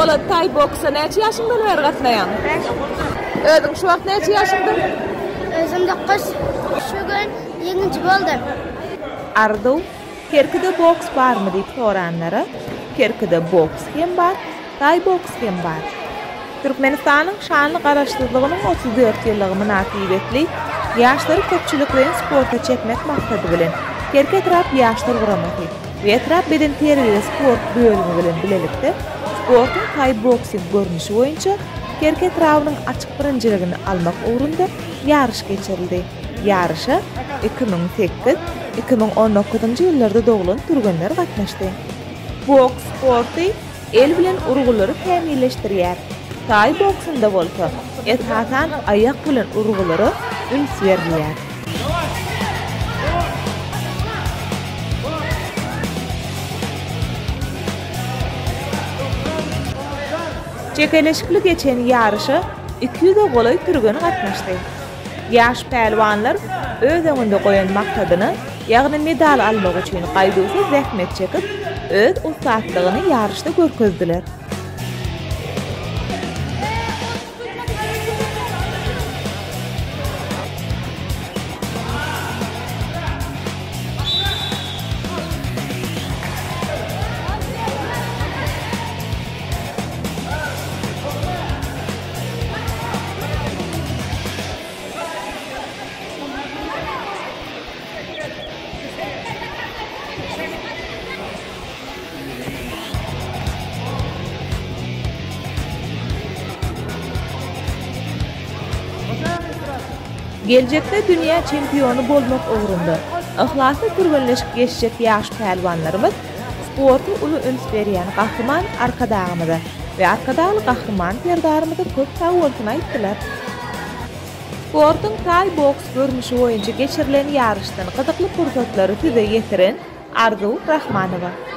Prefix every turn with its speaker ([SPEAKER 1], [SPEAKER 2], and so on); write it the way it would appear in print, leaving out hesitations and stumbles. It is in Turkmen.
[SPEAKER 1] Polat tay boksa neçe yaşında beri gatnayan? Özüň şu wagt neçe yaşında?
[SPEAKER 2] Özüm 9. Şu gün 7-nji boldum.
[SPEAKER 3] Ardu, Kerkide boks barmy diýip soranlara, Kerkide boks hem bar, tay boks hem bar. Türkmenistanyň şanly garaşdyrlygynyň 34 ýyllygy münasibetli ýaşlary köpçülik bilen sporta çekmek maksady bilen Kerke Trap ýaşlar guramaky we Trap beden terbiýe sport bölümi bilen bilelikde sportyň tay boksing görnüşi boýunça Kerke Trap'nyň açyk birinjiligini almak ugrunda ýarış geçirildi. Ýarışa 2008-2019 ýyllarda doglan türgenler gatnaşdy. Boks sporty el bilen urgulary tämizleşdirýär. Tay boksunda bolsa, esasan ayak bilen urgulary üns berýär. Çekeleşikli geçen ýarışa 200 golay türgeni gatnaşdy. Ýaş pelwanlar öz öňünde goýan maksadyny, ýagny medal almak üçin gaýdusy zähmet çekip, öz ustatlygyny ýarışda görkezdiler. Gelecekde dünya çempionu bolmak ugrunda ihlasy türgenleşik geçecek ýaş pelwanlarymyz sporty uly üns berýän gahryman arkadagymyza we arkadagy gahryman perdarymyza köp tawaltyny aýtdylar. Sportyň tay boks görnüşi boýunça geçirilen ýarışdan gyzykly pursatlary size getiren Arzu Rahmanowa.